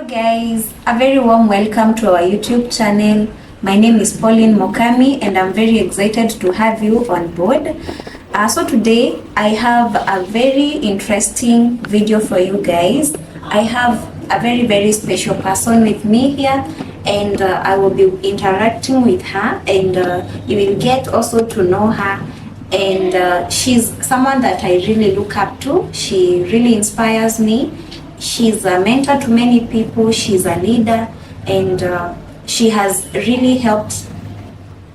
Hello guys, a very warm welcome to our YouTube channel. My name is Pauline Mokami and I'm very excited to have you on board. So today I have a very interesting video for you guys. I have a very special person with me here and I will be interacting with her and you will get also to know her. And she's someone that I really look up to. She really inspires me. She's a mentor to many people. She's a leader, and she has really helped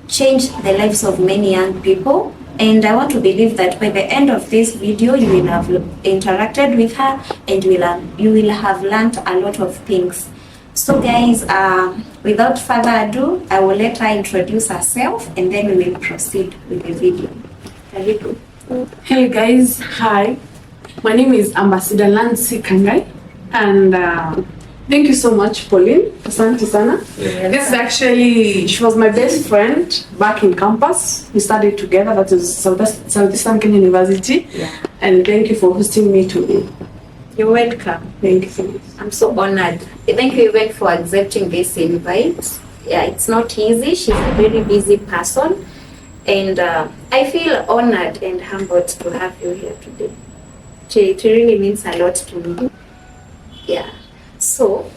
change the lives of many young people. And I want to believe that by the end of this video, you will have interacted with her and you will have learned a lot of things. So guys, without further ado, I will let her introduce herself and then we will proceed with the video. Hey guys, hi. My name is Ambassador Nancy Kangai, and thank you so much, Pauline. Asante sana. This is actually, she was my best friend back in campus. We studied together, that is Southeastern Kenya University. Yeah. And thank you for hosting me today. You're welcome. Thank you so much. I'm so honored. Thank you even for accepting this invite. Yeah, it's not easy. She's a very busy person. And I feel honored and humbled to have you here today. It really means a lot to me. Yeah. So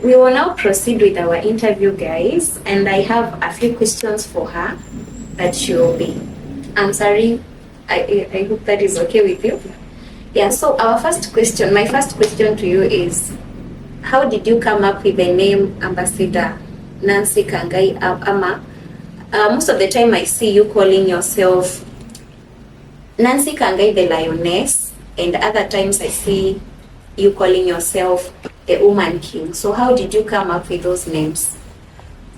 we will now proceed with our interview, guys. And I have a few questions for her that she will be answering. I hope that is okay with you. Yeah. So my first question to you is, how did you come up with the name Ambassador Nancy Kangai Ama? Most of the time I see you calling yourself Nancy Kangai the Lioness, and other times I see you calling yourself the Woman King. So how did you come up with those names?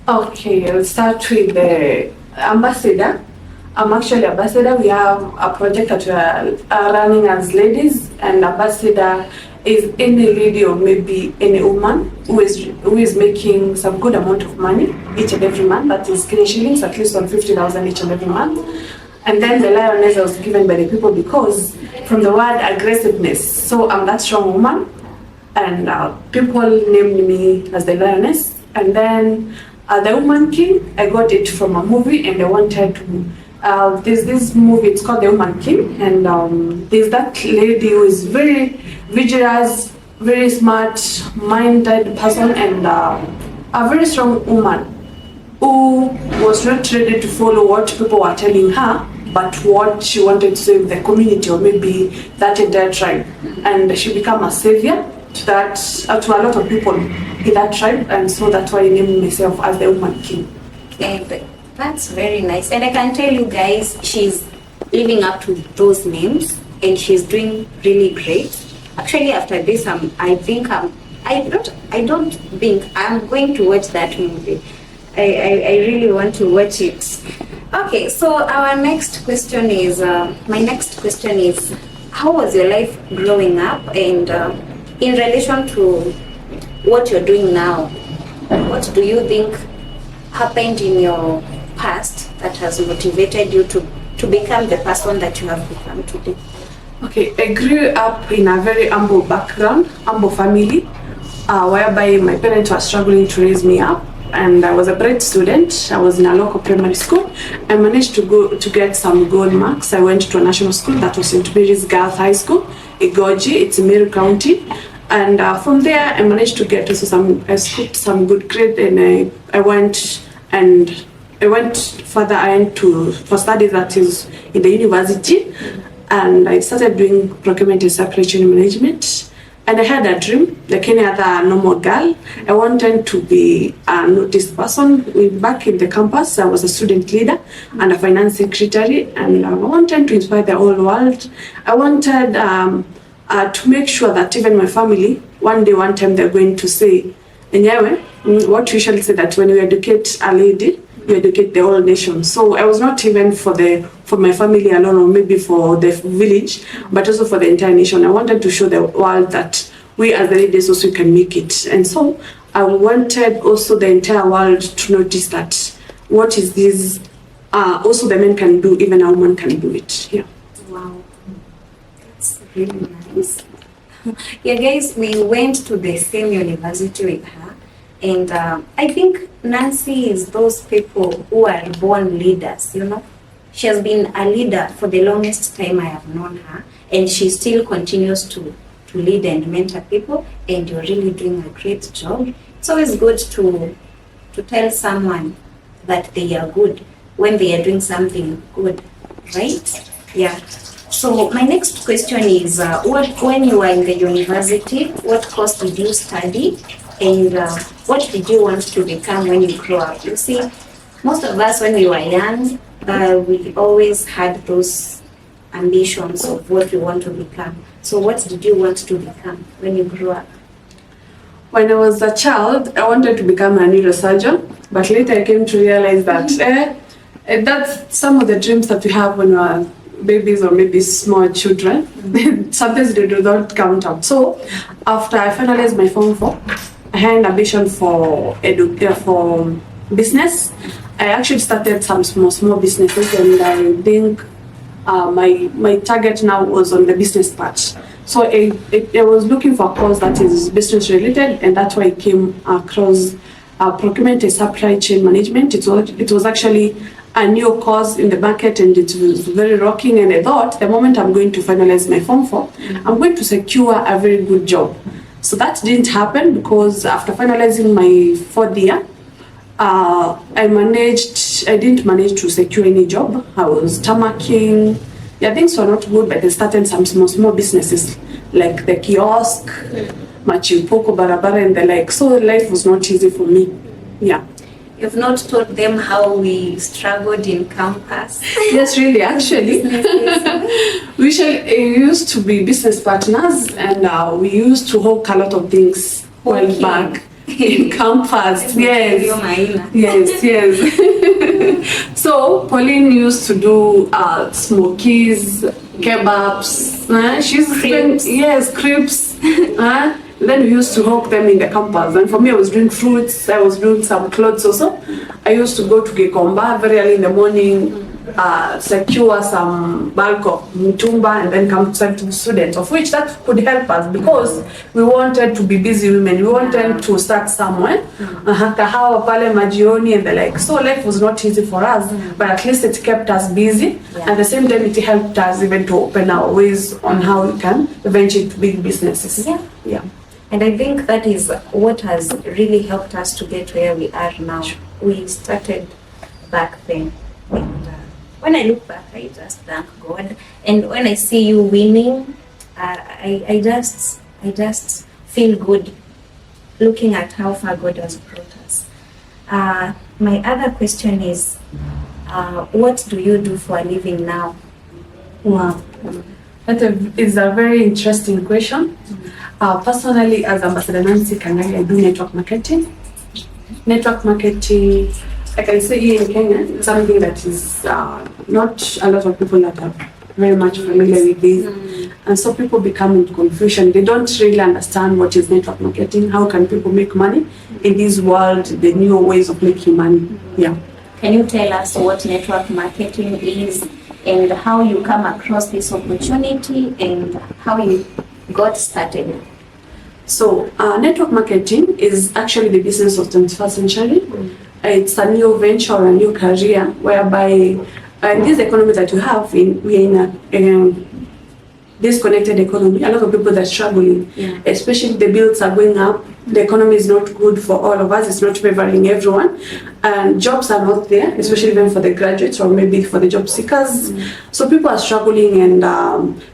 Okay, I'll start with the ambassador. I'm actually ambassador. We have a project that we are running as ladies, and ambassador is any lady or maybe any woman who is making some good amount of money each and every month. That is Kenyan shillings, at least on 50,000 each and every month. And then the lioness was given by the people because from the word aggressiveness. So I'm that strong woman, and people named me as the lioness. And then the Woman King, I got it from a movie, and I wanted to. There's this movie, it's called The Woman King, and there's that lady who is very vigorous, very smart, minded person, and a very strong woman who was not ready to follow what people were telling her, but what she wanted to save the community or maybe that entire tribe. And she became a savior to a lot of people in that tribe, and so that's why I named myself as the Woman King. And that's very nice. And I can tell you guys, she's living up to those names and she's doing really great. Actually, after this, I don't think I'm going to watch that movie. I really want to watch it. Okay, so my next question is, how was your life growing up, and in relation to what you're doing now, what do you think happened in your past that has motivated you to become the person that you have become today? Okay, I grew up in a very humble background, humble family, whereby my parents were struggling to raise me up, and I was a bright student. I was in a local primary school. I managed to get some good marks. I went to a national school, that was St. Mary's Girls High School, Igoji, it's in Meru County. And from there, I managed to get also I scored some good grade, and I went further. I went for studies that is in the university, and I started doing procurement and supply chain management. And I had a dream, like any other normal girl. I wanted to be a noticed person. Back in the campus, I was a student leader and a finance secretary, and I wanted to inspire the whole world. I wanted to make sure that even my family, one time they're going to say, Enyewe, what we usually say that when you educate a lady, you educate the whole nation. So I was not even for my family alone or maybe for the village, but also for the entire nation. I wanted to show the world that we as the ladies also can make it. And so I wanted also the entire world to notice that what is this, also the men can do, even a woman can do it. Yeah. Wow. That's really nice. Yeah, guys, we went to the same university with her, and I think Nancy is those people who are born leaders, you know. She has been a leader for the longest time I have known her, and she still continues to lead and mentor people, and you're really doing a great job. It's always good to tell someone that they are good when they are doing something good, right? Yeah. So my next question is, when you were in the university, what course did you study, and what did you want to become when you grow up? You see, most of us when we were young, we always had those ambitions of what we want to become. So what did you want to become when you grew up? When I was a child, I wanted to become a neurosurgeon, but later I came to realize that that's some of the dreams that we have when we are babies or maybe small children. Sometimes they do not count out. So after I finalized my Form 4, I had an ambition for business. I actually started some small businesses, and I think my target now was on the business part. So I was looking for a course that is business related, and that's why I came across procurement and supply chain management. It was actually a new course in the market, and it was very rocking, and I thought the moment I'm going to finalize my Form 4, I'm going to secure a very good job. So that didn't happen, because after finalizing my 4th year, I didn't manage to secure any job. I was tamarking. Yeah, things were not good, but I started some small businesses like the kiosk, Machipoko, Barabara, and the like. So life was not easy for me. Yeah. You've not taught them how we struggled in campus. Yes, really, actually. We used to be business partners, and we used to hawk a lot of things while back in campus. Yes. So Pauline used to do smokies, kebabs. Crepes. Then we used to hawk them in the campus. And for me, I was doing fruits. I was doing some clothes also. I used to go to Gikomba very early in the morning, secure some bulk of Mitumba, and then come to serve to students, of which that could help us, because we wanted to be busy women. We wanted to start somewhere. Kahawa pale majioni and the like. So life was not easy for us, but at least it kept us busy. At the same time, it helped us even to open our ways on how we can eventually to big businesses. Yeah. And I think that is what has really helped us to get where we are now. We started back then. And when I look back, I just thank God. And when I see you winning, I just feel good looking at how far God has brought us. My other question is, what do you do for a living now? Wow. That is a very interesting question. Personally, as Ambassador Nancy Kangai, I do network marketing. Network marketing, I can say here in Kenya, it's something that is not a lot of people that are very much familiar with this. And so people become in confusion. They don't really understand what is network marketing. How can people make money in this world, the new ways of making money? Yeah. Can you tell us what network marketing is, and how you come across this opportunity, and how you got started? So network marketing is actually the business of 21st century. It's a new venture or a new career whereby in this economy that we have, we are in a disconnected economy. A lot of people are struggling, especially the bills are going up. The economy is not good for all of us. It's not favoring everyone, and jobs are not there, especially even for the graduates or maybe for the job seekers. So people are struggling, and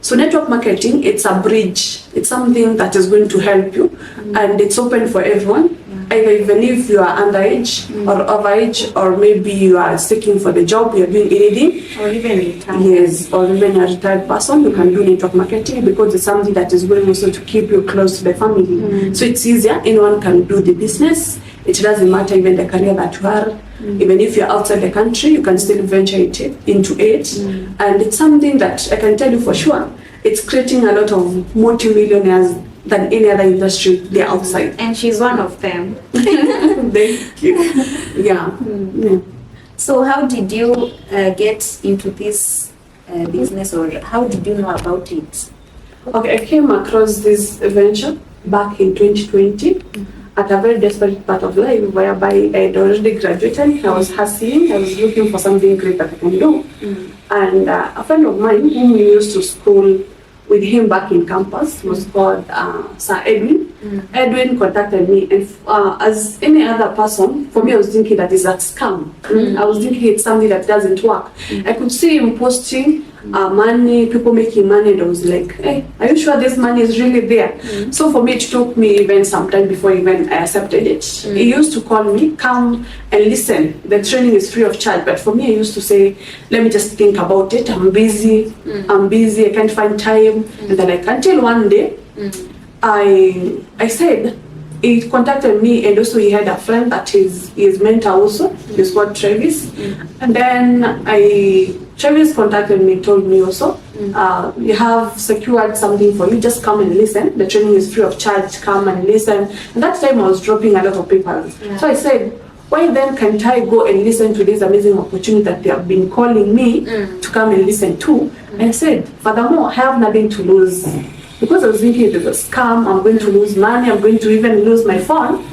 so network marketing, it's a bridge. It's something that is going to help you, and it's open for everyone. Even if you are underage or overage, or maybe you are seeking for the job, you are doing anything, or even retired. Yes, or even a retired person, you can do network marketing, because it's something that is going also to keep you close to the family. So it's easier. Anyone can do the business. It doesn't matter even the career that you are. Even if you're outside the country, you can still venture into it. And it's something that I can tell you for sure, it's creating a lot of multi-millionaires than any other industry there outside. And she's one of them. Thank you. Yeah. So how did you get into this business, or how did you know about it? Okay, I came across this venture back in 2020 at a very desperate part of life whereby I had already graduated. I was hustling. I was looking for something great that I can do. And a friend of mine whom we used to school with him back in campus was called Sir Edwin. Edwin contacted me, and as any other person, for me, I was thinking that is a scam. I was thinking it's something that doesn't work. I could see him posting money, people making money, and I was like, hey, are you sure this money is really there? So for me, it took me even some time before even I accepted it. He used to call me, come and listen. The training is free of charge. But for me, I used to say, let me just think about it. I'm busy, I can't find time. And then until one day, I said, he contacted me, and also he had a friend that is his mentor also. He's called Travis. And then Travis contacted me, told me also, you have secured something for you, just come and listen. The training is free of charge, come and listen. And that time I was dropping a lot of papers. So I said, why then can't I go and listen to this amazing opportunity that they have been calling me to come and listen to? And I said, furthermore, I have nothing to lose. Because I was thinking it was a scam, I'm going to lose money, I'm going to even lose my phone.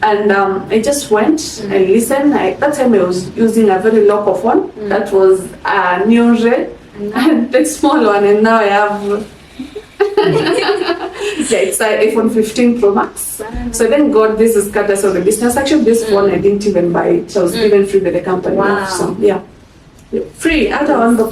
And I just went and listened. That time I was using a very local phone. That was a Neon Red, and the small one, and now I have it's an iPhone 15 Pro Max. So then got this is courtesy of the business. Actually, this phone I didn't even buy it. I was given free by the company. So yeah. Free, I don't want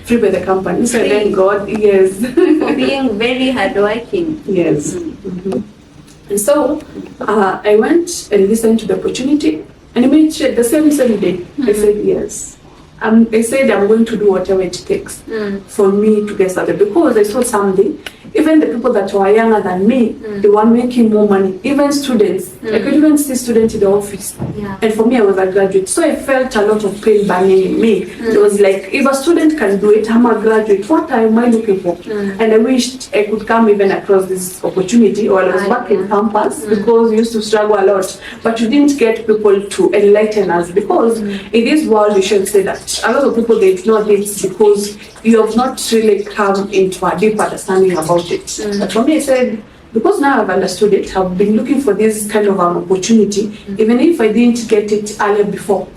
free by the company. So then God, yes. For being very hardworking. Yes. And so I went and listened to the opportunity, and immediately the same day I said yes. I said I'm going to do whatever it takes for me to get started, because I saw something. Even the people that were younger than me, they were making more money. Even students, I could even see students in the office. And for me, I was a graduate, so I felt a lot of pain burning in me. It was like, if a student can do it, I'm a graduate. What am I looking for? And I wished I could come even across this opportunity while I was back in campus, because we used to struggle a lot. But you didn't get people to enlighten us, because in this world, we should say that a lot of people, they ignore this because you have not really come into a deep understanding about it. But for me, I said, because now I've understood it, I've been looking for this kind of an opportunity, even if I didn't get it earlier before.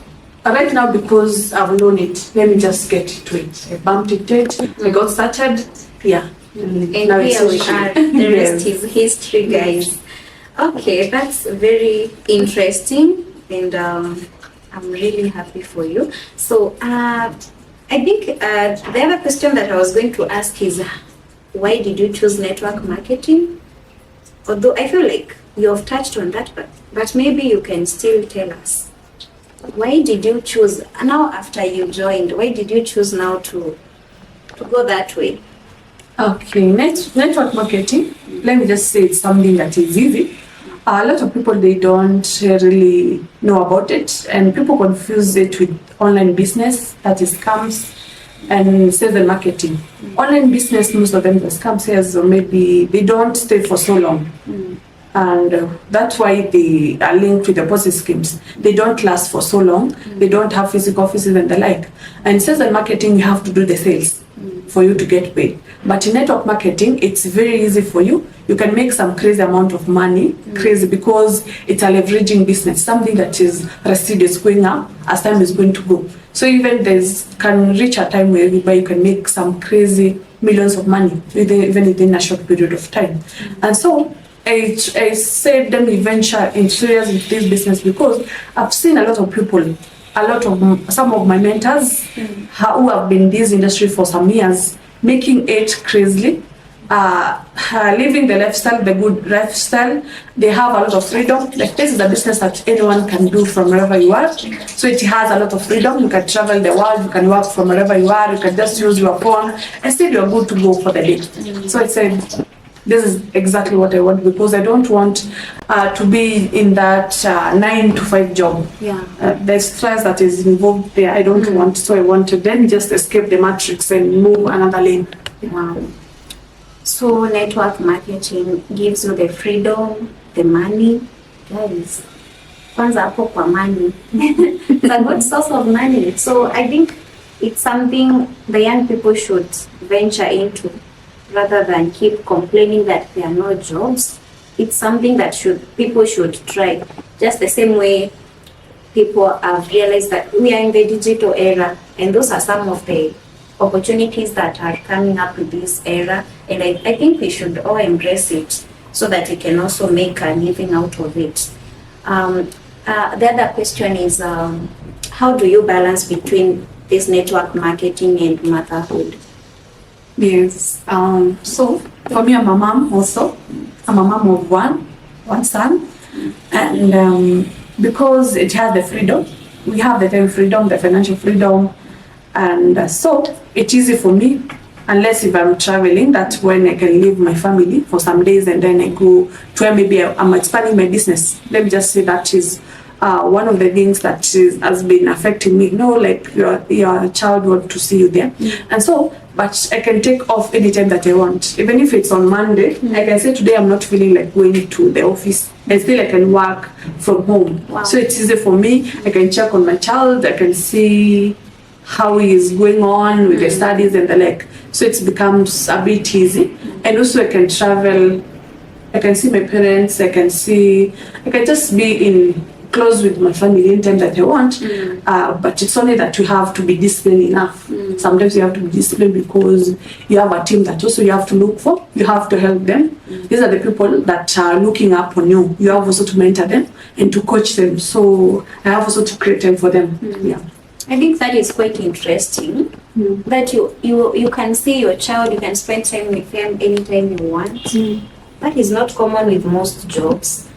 But right now, because I've known it, let me just get to it. I bumped into it, I got started, And now here we are, the rest is history, guys. Okay, that's very interesting, and I'm really happy for you. So I think the other question that I was going to ask is, why did you choose network marketing? Although I feel like you have touched on that, but maybe you can still tell us. Why did you choose, now after you joined, why did you choose now to go that way? Okay, network marketing, let me just say it's something that is easy. A lot of people, they don't really know about it, and people confuse it with online business, that is scams, and sales and marketing. Online business, most of them, the scam sales, or maybe they don't stay for so long. And that's why they are linked with deposit schemes. They don't last for so long. They don't have physical offices and the like. And sales and marketing, you have to do the sales for you to get paid. But in network marketing, it's very easy for you. You can make some crazy amount of money, crazy, because it's a leveraging business, something that is receipt is going up as time is going to go. So even can reach a time where you can make some crazy millions of money even within a short period of time. And so I said let me venture in serious with this business, because I've seen a lot of people, some of my mentors who have been in this industry for some years, making it crazily, living the lifestyle, the good lifestyle. They have a lot of freedom. Like, this is a business that anyone can do from wherever you are. So it has a lot of freedom. You can travel the world, you can work from wherever you are, you can just use your phone, and still you're good to go for the day. So I said, this is exactly what I want, because I don't want to be in that 9-to-5 job. The stress that is involved there, I don't want. So I want to then just escape the matrix and move another lane. Wow. So network marketing gives you the freedom, the money. Guys, kwanza hapo kwa money. It's a good source of money. So I think it's something the young people should venture into. rather than keep complaining that there are no jobs. It's something that people should try. Just the same way people have realized that we are in the digital era, and those are some of the opportunities that are coming up with this era. And I think we should all embrace it so that we can also make a living out of it. The other question is, how do you balance between this network marketing and motherhood? Yes. So for me, I'm a mom also. I'm a mom of one son, and because it has the freedom, we have the time freedom, the financial freedom, and so it's easy for me. Unless if I'm traveling, that's when I can leave my family for some days and then I go to where maybe I'm expanding my business. Let me just say that is one of the things that has been affecting me. Like your child want to see you there, and so but I can take off anytime that I want. Even if it's on Monday, I can say today I'm not feeling like going to the office, and still I can work from home. Wow. So it's easy for me. I can check on my child. I can see how he is going on with the studies and the like. So it becomes a bit easy, and also I can travel. I can see my parents. I can just be in close with my family anytime that I want. But it's only that you have to be disciplined enough. Sometimes you have to be disciplined because you have a team that also you have to look for. You have to help them. These are the people that are looking up on you. You have also to mentor them and to coach them. So I have also to create time for them. Yeah. I think that is quite interesting. That you can see your child, you can spend time with them anytime you want. That is not common with most jobs.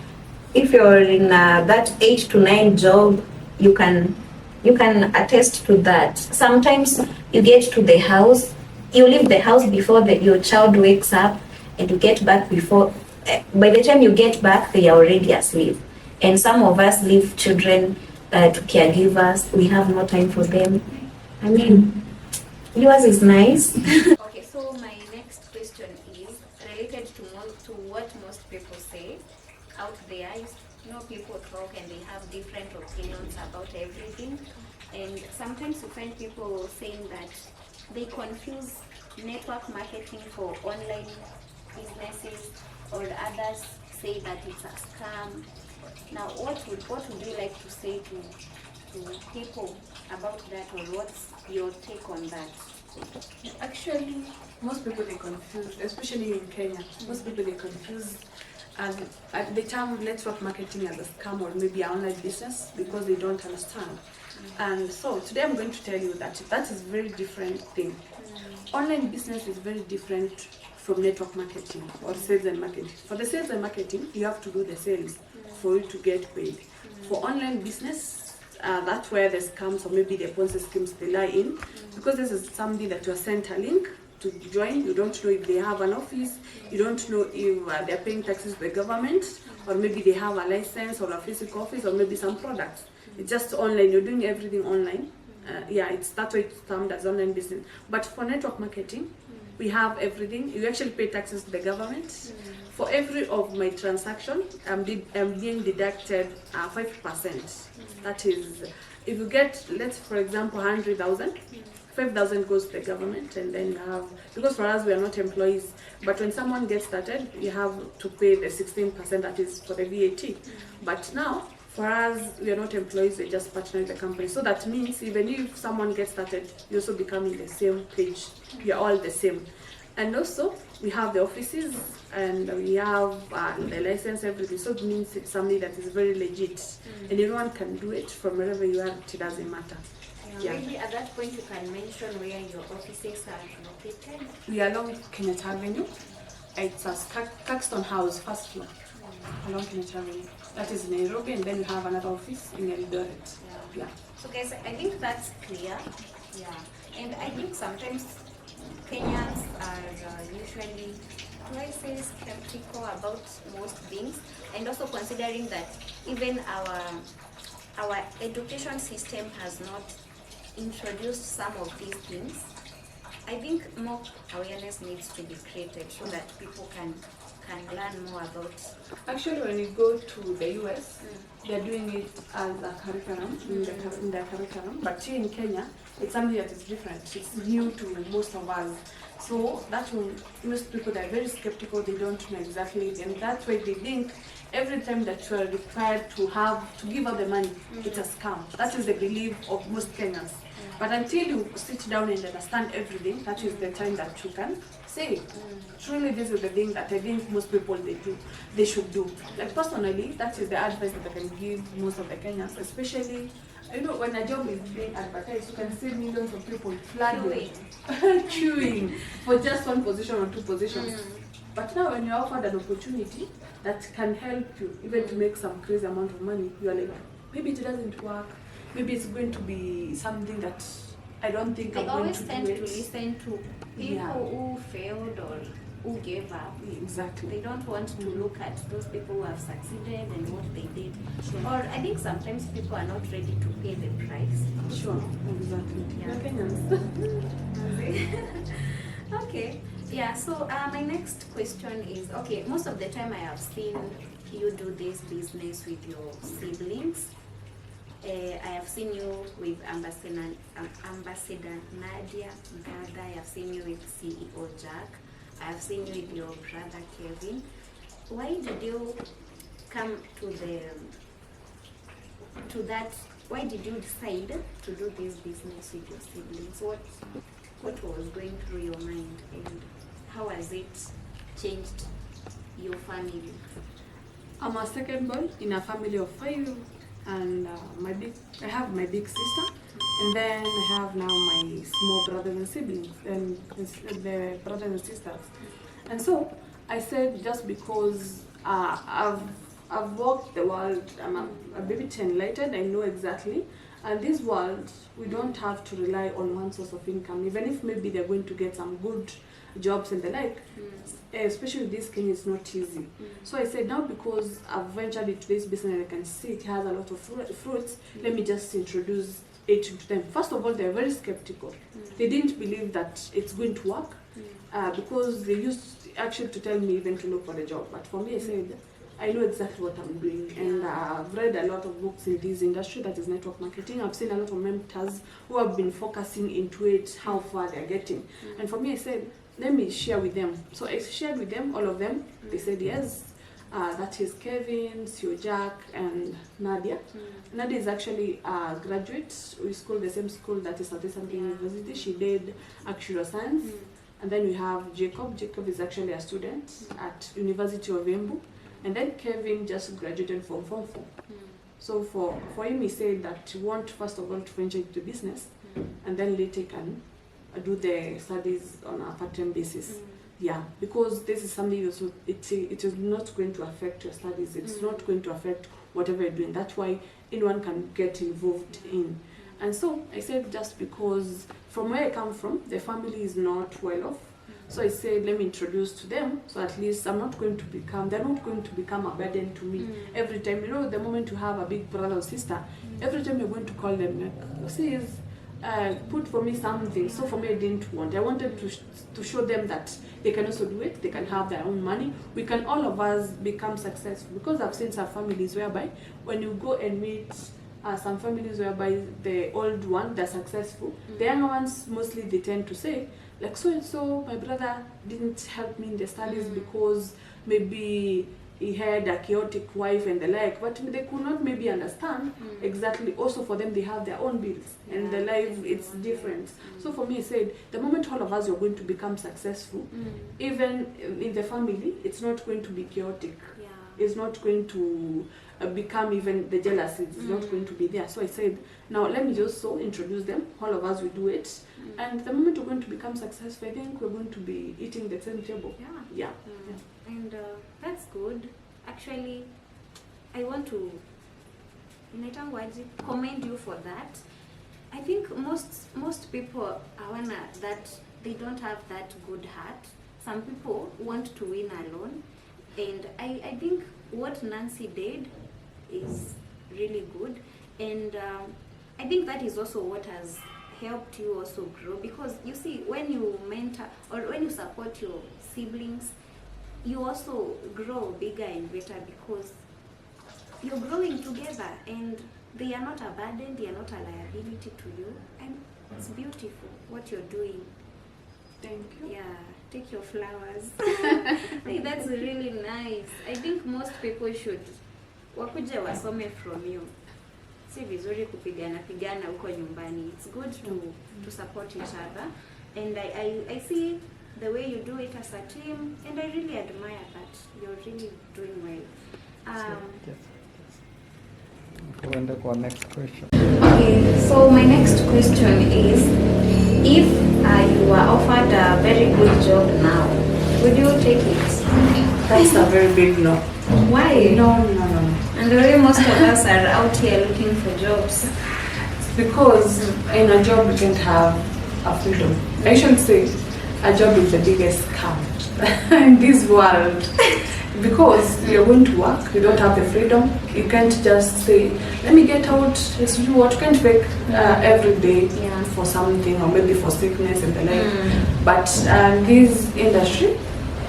If you're in that 8 to 9 job, you can attest to that. Sometimes you get to the house, you leave the house before your child wakes up, and you get back before. By the time you get back, they are already asleep. And some of us leave children to caregivers. We have no time for them. I mean, yours is nice. Okay, so my next question is related to what most people say out there. People talk and they have different opinions about everything, and sometimes you find people saying that they confuse network marketing for online businesses, or others say that it's a scam. Now, what would you like to say to people about that, or what's your take on that? Actually, most people they confuse, especially in Kenya. Most people they confuse the term network marketing as a scam or maybe an online business because they don't understand. And so today I'm going to tell you that is very different thing. Online business is very different from network marketing or sales and marketing. For the sales and marketing, you have to do the sales for you to get paid. For online business, that's where the scams or maybe the Ponzi schemes they lie in, because this is somebody that you are sent a link to join. You don't know if they have an office, you don't know if they're paying taxes to the government, or maybe they have a license or a physical office, or maybe some products. It's just online, you're doing everything online. It's that way it's termed as online business. But for network marketing, we have everything. You actually pay taxes to the government. For every of my transaction, I'm being deducted 5%. That is, if you get, let's for example, 100,000, 5,000 goes to the government, and then you have, because for us we are not employees, but when someone gets started, you have to pay the 16%, that is for the VAT. But now, for us, we are not employees, we just partner with the company. So that means even if someone gets started, you also become in the same page. We are all the same. And also, we have the offices, and we have the license, everything. So it means it's something that is very legit. And everyone can do it from wherever you are, it doesn't matter. Maybe at that point you can mention where your offices are located. We are along Kenyatta Avenue. It's a Caxton House, first floor, along Kenyatta Avenue. That is Nairobi, and then we have another office in Eldoret. Yeah. So guys, I think that's clear. Yeah. And I think sometimes Kenyans are usually, do I say, skeptical about most things, and also considering that even our education system has not introduced some of these things. I think more awareness needs to be created so that people can can learn more about? Actually, when you go to the US, they're doing it as a curriculum in their curriculum. But here in Kenya, it's something that is different. It's new to most of us. So that's when most people are very skeptical. They don't know exactly it, and that's why they think every time that you are required to give out the money, it's a scam. That is the belief of most Kenyans. But until you sit down and understand everything, that is the time that you can say, truly this is the thing that I think most people they should do. Like personally, that is the advice that I can give most of the Kenyans, especially, when a job is being advertised, you can see millions of people flooding, queuing for just one position or two positions. But now when you're offered an opportunity that can help you even to make some crazy amount of money, you're like, maybe it doesn't work. Maybe it's going to be something that I don't think I'm going to do it. They always tend to listen to people who failed or who gave up. Exactly. They don't want to look at those people who have succeeded and what they did. Sure. Or I think sometimes people are not ready to pay the price. Sure, exactly. Yeah. Okay. Yeah, so my next question is, okay, most of the time I have seen you do this business with your siblings. I have seen you with Ambassador Nadia Gada. I have seen you with CEO Jack. I have seen you with your brother Kevin. Why did you come to that? Why did you decide to do this business with your siblings? What was going through your mind, and how has it changed your family? I'm a second boy in a family of 5, and I have my big sister, and then I have now my small brothers and siblings, and the brothers and sisters. And so I said, just because I've walked the world, I'm a bit enlightened, I know exactly. And this world, we don't have to rely on one source of income, even if maybe they're going to get some good jobs and the like. Especially this Kenya, it's not easy. So I said, now because I've ventured into this business and I can see it has a lot of fruits, let me just introduce it to them. First of all, they're very skeptical. They didn't believe that it's going to work because they used actually to tell me even to look for a job. But for me, I said, I know exactly what I'm doing, and I've read a lot of books in this industry, that is network marketing. I've seen a lot of mentors who have been focusing into it, how far they're getting. And for me, I said, let me share with them. So I shared with them, all of them. They said yes. That is Kevin, CEO Jack, and Nadia. Nadia is actually a graduate. We school the same school, that is Southeastern University. She did actuarial science. And then we have Jacob. Jacob is actually a student at University of Embu. And then Kevin just graduated from Form 4. So for him, he said that he wants first of all to venture into business, and then later can do the studies on a part-time basis. Yeah, because this is something also, it is not going to affect your studies. It's not going to affect whatever you're doing. That's why anyone can get involved in. And so I said, just because from where I come from, the family is not well off. So I said, let me introduce to them, so at least they're not going to become a burden to me. Every time, the moment you have a big brother or sister, every time you're going to call them, like, please, put for me something. So for me, I didn't want. I wanted to show them that they can also do it. They can have their own money. We can, all of us, become successful. Because I've seen some families whereby when you go and meet some families whereby the old one, they're successful. The younger ones, mostly they tend to say, like, so and so, my brother didn't help me in the studies because maybe he had a chaotic wife and the like, but they could not maybe understand exactly. Also for them, they have their own bills and the life, it's different. So for me, I said, the moment all of us are going to become successful, even in the family, it's not going to be chaotic. It's not going to become even the jealousy. It's not going to be there. So I said, now let me just introduce them. All of us will do it. And the moment we're going to become successful, I think we're going to be eating the same table. Yeah. And that's good. Actually, I want to commend you for that. I think most people are that they don't have that good heart. Some people want to win alone. And I think what Nancy did is really good, and I think that is also what has helped you also grow, because you see, when you mentor or when you support your siblings, you also grow bigger and better because you're growing together and they are not a burden, they are not a liability to you, and it's beautiful what you're doing. Thank you. Yeah, take your flowers. Hey, that's really nice. I think most people should wakuja wasome from you. Si vizuri kupigana huko nyumbani. It's good to support each other, and I see the way you do it as a team, and I really admire that. You're really doing well. Go on to next question. Okay, so my next question is, if you were offered a very good job now, would you take it? That's a very big no. Why? No. And the way most of us are out here looking for jobs. Because in a job you can't have a freedom. I should say a job is the biggest scam in this world. Because you're going to work, you don't have the freedom. You can't just say, let me get out, let's do what. You can't work every day for something or maybe for sickness and the like. But this industry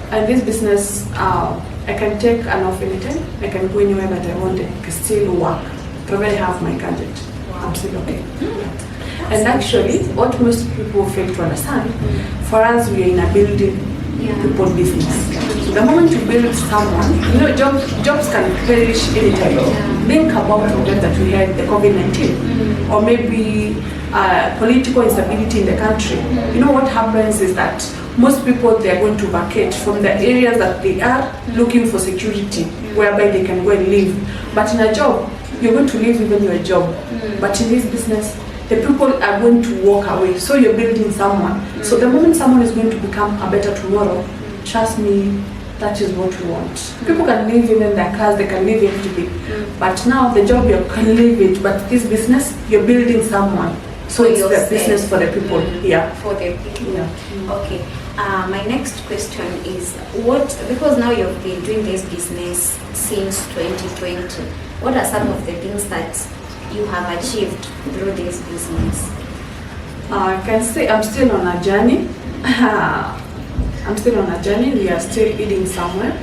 and this business, I can take an off anytime. I can go anywhere that I want and still work. Provided I have my gadget. I'm still okay. And actually, what most people fail to understand, for us, we are in a building people business. So the moment you build someone, jobs can perish anytime. Think about the problem that we had, the COVID-19, or maybe political instability in the country. You know what happens is that most people, they are going to vacate from the areas that they are looking for security, whereby they can go and live. But in a job, you're going to leave even your job. But in this business, the people are going to walk away. So you're building someone. So the moment someone is going to become a better tomorrow, trust me, that is what we want. People can live in their cars, they can live everything. But now the job, you can live it. But this business, you're building someone. So it's the business for the people. Yeah. For the people. Yeah. Okay. My next question is, because now you've been doing this business since 2020, what are some of the things that you have achieved through this business? I can say I'm still on a journey. We are still eating somewhere.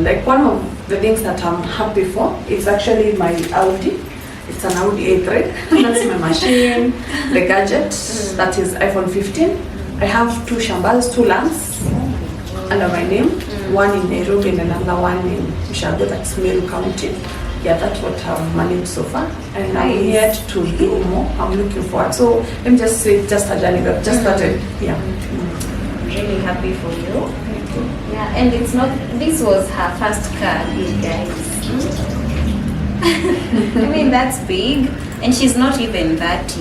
Like one of the things that I'm happy for is actually my Audi. It's an Audi A3. That's my machine, the gadget. That is iPhone 15. I have 2 shambas, 2 lands under my name. One in Nairobi and another one in Ushago, that's Meru County. Yeah, that's what I've managed so far. And I'm here to do more. I'm looking forward. So let me just say, just a journey, but just started. Yeah. I'm really happy for you. Yeah, and it's not, this was her first car, you guys. I mean, that's big. And she's not even 30.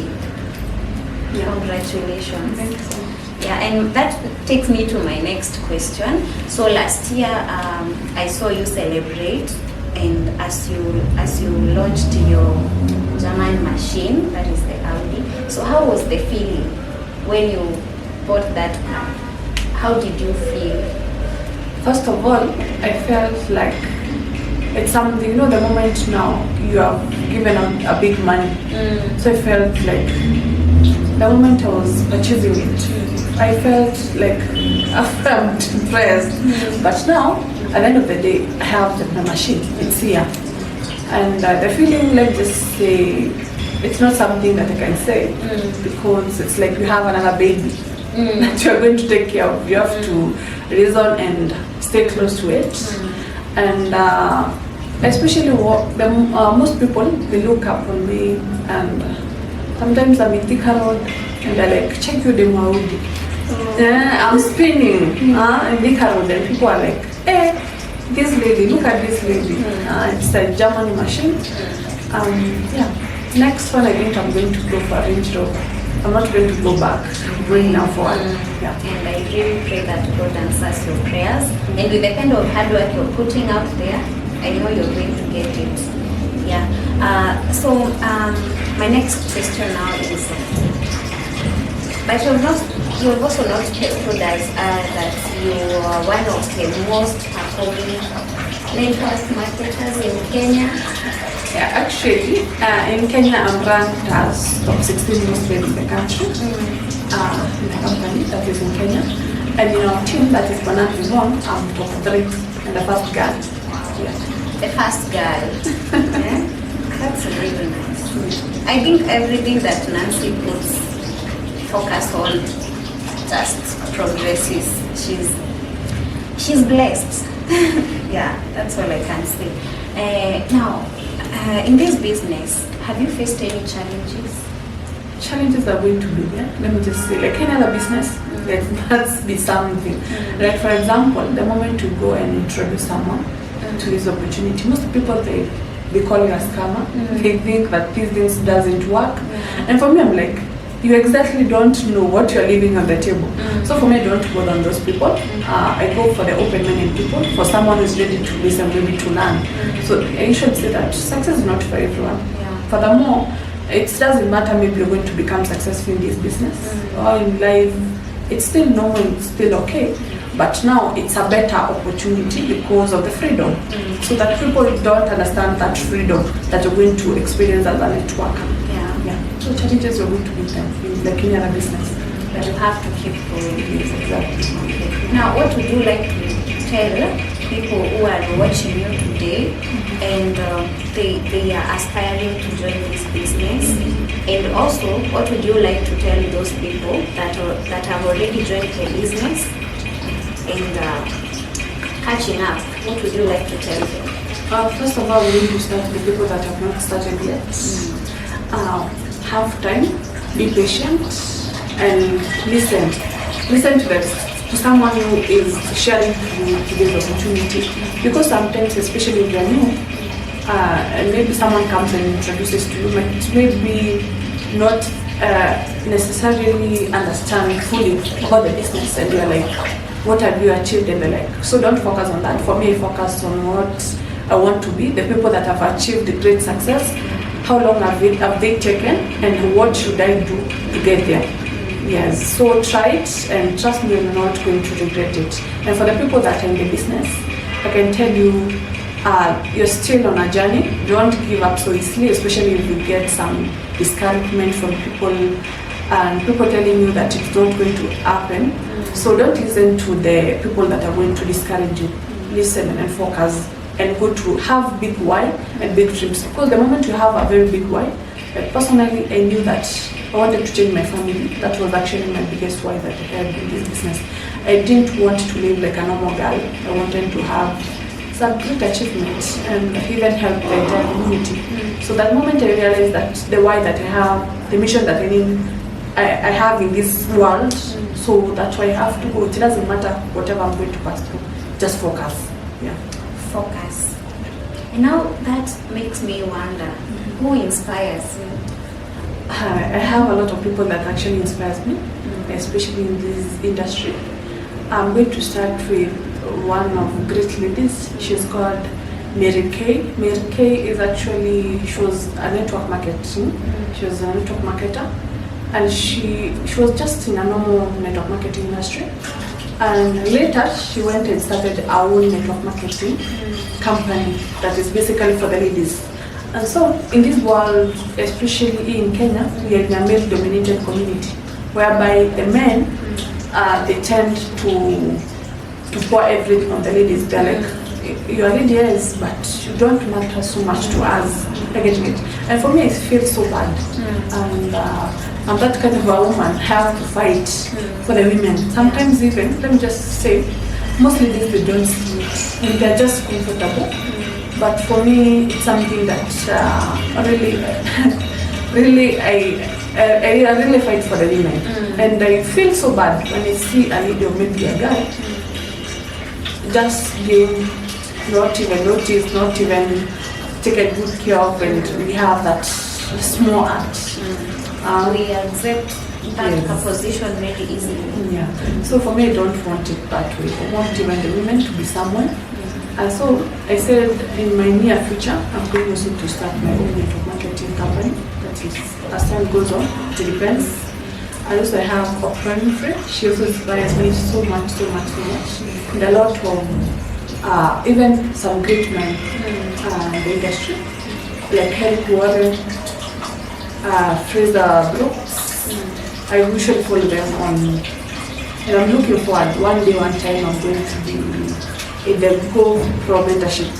Yeah. Congratulations. Thank you so much. Yeah, and that takes me to my next question. So last year, I saw you celebrate, and as you launched your German machine, that is the Audi. So how was the feeling when you bought that car? How did you feel? First of all, I felt like it's something, the moment now you have given out a big money. So I felt like the moment I was purchasing it, I felt like affirmed, impressed. But now, at the end of the day, I have the machine. It's here. And the feeling, let's just say, it's not something that I can say because it's like you have another baby that you're going to take care of. You have to reason and stay close to it. And especially most people, they look up on me, and sometimes I'm in Thika Road and they're like, check you the Maudi. I'm spinning in Thika Road, and people are like, hey, this lady, look at this lady. It's a German machine. Next one, I think I'm going to go for a Range Rover. I'm not going to go back. I'm going now forward. Yeah. And I really pray that God answers your prayers. And with the kind of hard work you're putting out there, I know you're going to get it. Yeah. So my next question now is, but you've also not told us that you are one of the most performing network marketers in Kenya. Yeah, actually, in Kenya, I'm ranked as top 16 most paid in the country, in the company that is in Kenya. And in our team that is Banana Zone, I'm top 3 and the first girl. Yeah. The first girl. Yeah? That's really nice. I think everything that Nancy puts focus on just progresses. She's blessed. Yeah, that's all I can say. Now, in this business, have you faced any challenges? Challenges are going to be there. Let me just say, like any other business, there must be something. Like for example, the moment you go and introduce someone to this opportunity, most people they call you a scammer. They think that this doesn't work. And for me, I'm like, you exactly don't know what you're leaving on the table. So for me, I don't go on those people. I go for the open-minded people, for someone who's ready to listen, maybe to learn. So I should say that success is not for everyone. Furthermore, it doesn't matter maybe you're going to become successful in this business or in life. It's still normal, it's still okay. But now it's a better opportunity because of the freedom. So that people don't understand that freedom that you're going to experience as a networker. Yeah. So challenges are going to be there, like any other business. But you have to keep going. Exactly. Okay. Now, what would you like to tell people who are watching you today and they are aspiring to join this business? And also, what would you like to tell those people that have already joined the business and catching up? What would you like to tell them? First of all, we need to start with people that have not started yet. Have time, be patient, and listen. Listen to someone who is sharing to this opportunity. Because sometimes, especially if you're new, and maybe someone comes and introduces to you, but maybe not necessarily understand fully about the business, and you're like, what have you achieved? And they're like, so don't focus on that. For me, I focus on what I want to be, the people that have achieved great success, how long have they taken, and what should I do to get there? Yes, so try it and trust me, you're not going to regret it. And for the people that are in the business, I can tell you, you're still on a journey. Don't give up so easily, especially if you get some discouragement from people and people telling you that it's not going to happen. So don't listen to the people that are going to discourage you. Listen and focus and go to have big why and big dreams. Because the moment you have a very big why, like personally, I knew that I wanted to change my family. That was actually my biggest why that I had in this business. I didn't want to live like a normal girl. I wanted to have some great achievements and even help the entire community. So that moment I realized that the why that I have, the mission that I have in this world, so that's why I have to go. It doesn't matter whatever I'm going to pass through. Just focus. Yeah. Focus. And now that makes me wonder, who inspires you? I have a lot of people that actually inspires me, especially in this industry. I'm going to start with one of great ladies. She's called Mary Kay. Mary Kay is actually, she was a network marketing. She was a network marketer, and she was just in a normal network marketing industry. And later, she went and started her own network marketing company that is basically for the ladies. And so, in this world, especially in Kenya, we are in a male-dominated community, whereby the men, they tend to pour everything on the ladies. They're like, you are lady, yes, but you don't matter so much to us. I get it. And for me, it feels so bad. And I'm that kind of a woman. I have to fight for the women. Sometimes even, let me just say, most ladies, they don't see it. And they're just comfortable. But for me, it's something that I really fight for the women. And I feel so bad when I see a lady or maybe a guy just being not even noticed, not even taken good care of, and we have that small act. We accept that position very easily. Yeah. So for me, I don't want it that way. I want even the women to be someone. And so I said in my near future, I'm going also to start my own network marketing company. That is, as time goes on, it depends. I also have Oprah Winfrey. She also inspires me so much. And a lot of, even some great men in the industry, like Henry Warren, Fraser Brooks. I usually follow them And I'm looking forward, one day, one time, I'm going to be in the Go Pro mentorship.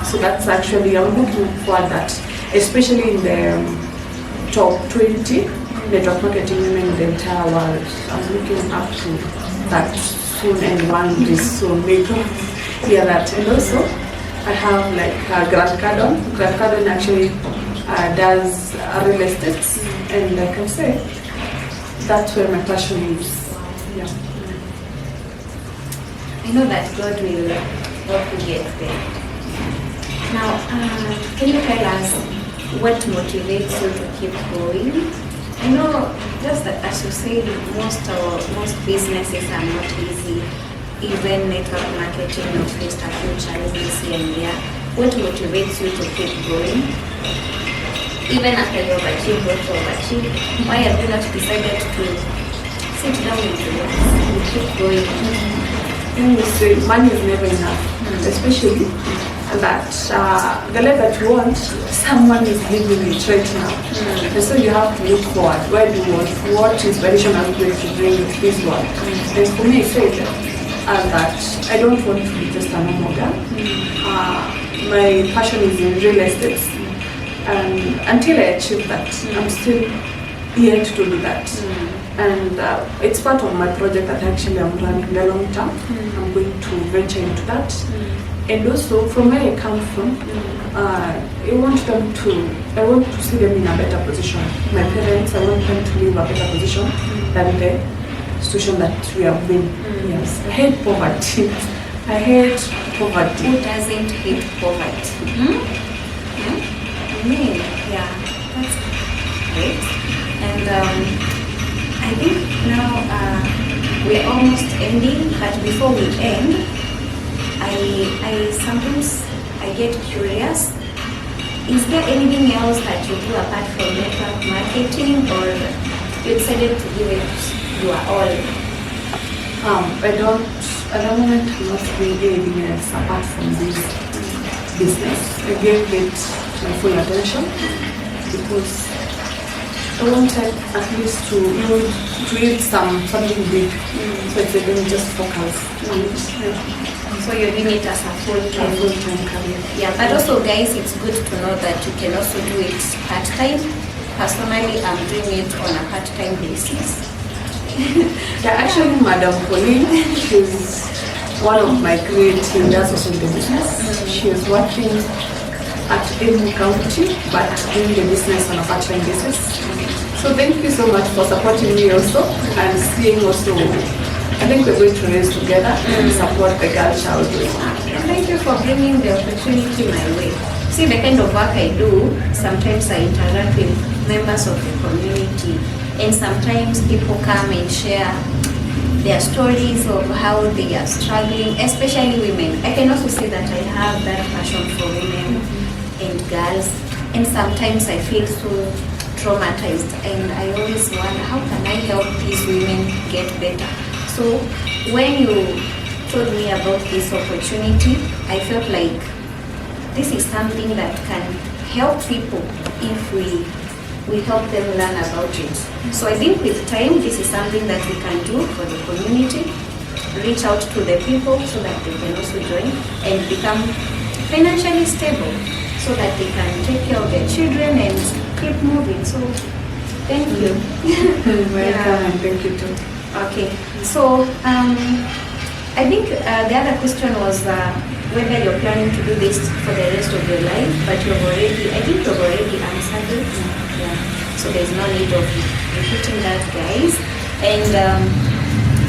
So that's actually, I'm looking forward that, especially in the top 20 network marketing women in the entire world. I'm looking up to that soon, and one day soon, maybe hear that. And also, I have like Grant Cardone. Grant Cardone actually does real estate, and like I say, that's where my passion is. Yeah. I know that God will help you get there. Now, can you tell us what motivates you to keep going? I know, just that as you said, most businesses are not easy. Even network marketing, you faced a few challenges here and there. What motivates you to keep going? Even after you overachieve, what to overachieve, why have you not decided to sit down and relax and keep going? Money is never enough, especially that the life that you want, someone is living it right now. And so you have to look forward. Where do you want? What inspiration are you going to bring to this world? And for me, I said that I don't want to be just a normal girl. My passion is in real estate. And until I achieve that, I'm still yet to do that. And it's part of my project that actually I'm running in the long term. I'm going to venture into that. And also from where I come from, I want to see them in a better position. My parents, I want them to live a better position than the situation that we have been. Yes, I hate poverty. I hate poverty. Who doesn't hate poverty? I mean, yeah, that's great. And I think now we're almost ending, but before we end, I sometimes get curious. Is there anything else that you do apart from network marketing, or you decided to give it your all? At the moment, I'm not doing anything else apart from this business. I gave it my full attention because I wanted at least to create something big. So it's let me just focus on it. So you're doing it as a full-time career. Yeah, but also guys, it's good to know that you can also do it part-time. Personally, I'm doing it on a part-time basis. Yeah, actually, Madam Pauline, she's one of my great leaders also in the business. She is working at Emu County, but doing the business on a part-time basis. So thank you so much for supporting me also, and seeing also, I think we're going to raise together and support the girl child. Thank you for bringing the opportunity my way. See, the kind of work I do, sometimes I interact with members of the community, and sometimes people come and share their stories of how they are struggling, especially women. I can also say that I have that passion for women and girls, and sometimes I feel so traumatized, and I always wonder, how can I help these women get better? So when you told me about this opportunity, I felt like this is something that can help people if we help them learn about it. So I think with time, this is something that we can do for the community, reach out to the people so that they can also join and become financially stable, so that they can take care of their children and keep moving. So thank you. Welcome, and thank you too. Okay, so I think the other question was whether you're planning to do this for the rest of your life, but I think you've already answered it. Yeah. So there's no need of repeating that, guys. And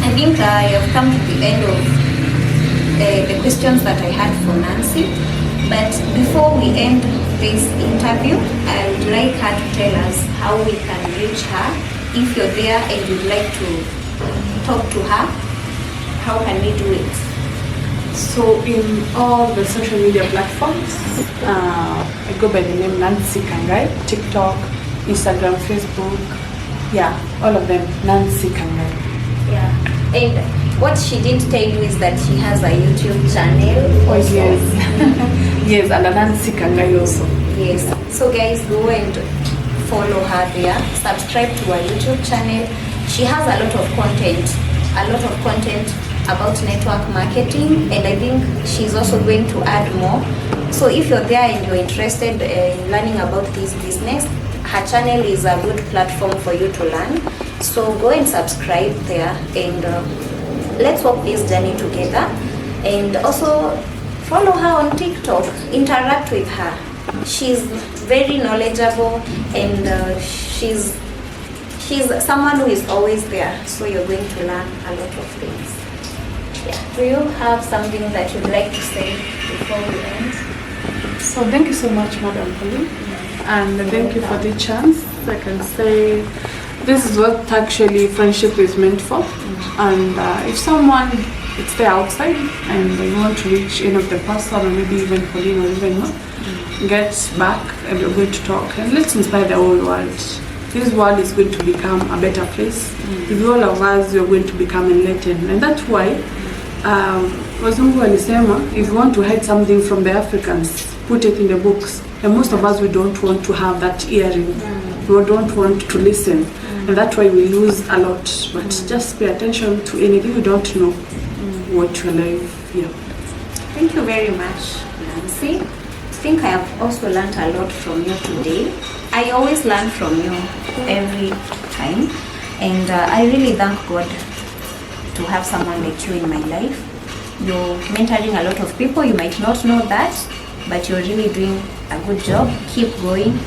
I think I have come to the end of the questions that I had for Nancy. But before we end this interview, I would like her to tell us how we can reach her. If you're there and you'd like to talk to her, how can we do it? So in all the social media platforms, I go by the name Nancy Kangai, TikTok, Instagram, Facebook, yeah, all of them, Nancy Kangai. Yeah, and what she didn't tell you is that she has a YouTube channel. Oh yes, yes, and a Nancy Kangai also. Yes, so guys, go and follow her there, subscribe to her YouTube channel. She has a lot of content a lot of content about network marketing, and I think she's also going to add more. So if you're there and you're interested in learning about this business, her channel is a good platform for you to learn. So go and subscribe there, and let's walk this journey together. And also follow her on TikTok, interact with her. She's very knowledgeable, and she's someone who is always there, so you're going to learn a lot of things. Yeah. Do you have something that you'd like to say before we end? So thank you so much, Madam Pauline, and thank you for the chance. I can say this is what actually friendship is meant for. And if someone is there outside and they want to reach any of the person, or maybe even Pauline or even more, get back and we're going to talk and let's inspire the whole world. This world is going to become a better place. If all of us are going to become enlightened, and that's why wazungu walisema, if you want to hide something from the Africans, put it in the books. And most of us, we don't want to have that earring. We don't want to listen, and that's why we lose a lot. But just pay attention to anything you don't know what your life. Yeah. Thank you very much, Nancy. I think I have also learned a lot from you today. I always learn from you every time, and I really thank God to have someone like you in my life. You're mentoring a lot of people. You might not know that, but you're really doing a good job. Keep going,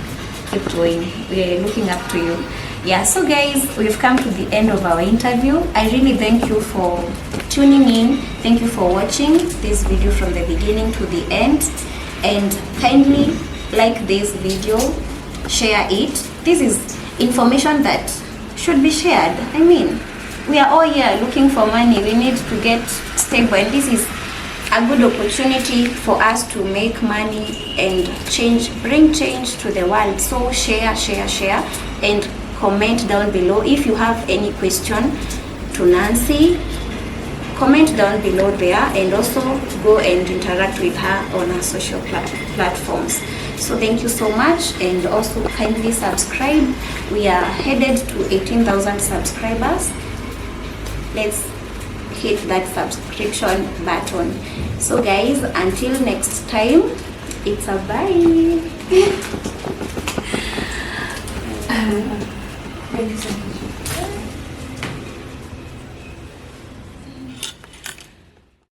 keep going. We're looking up to you. Yeah, so guys, we've come to the end of our interview. I really thank you for tuning in. Thank you for watching this video from the beginning to the end. And kindly like this video, share it. This is information that should be shared. I mean, we are all here looking for money. We need to get stable, and this is a good opportunity for us to make money and bring change to the world. So share, and comment down below if you have any question to Nancy. Comment down below there, and also go and interact with her on our social platforms. So thank you so much, and also kindly subscribe. We are headed to 18,000 subscribers. Let's hit that subscription button. So guys, until next time, it's a bye. Thank you so much.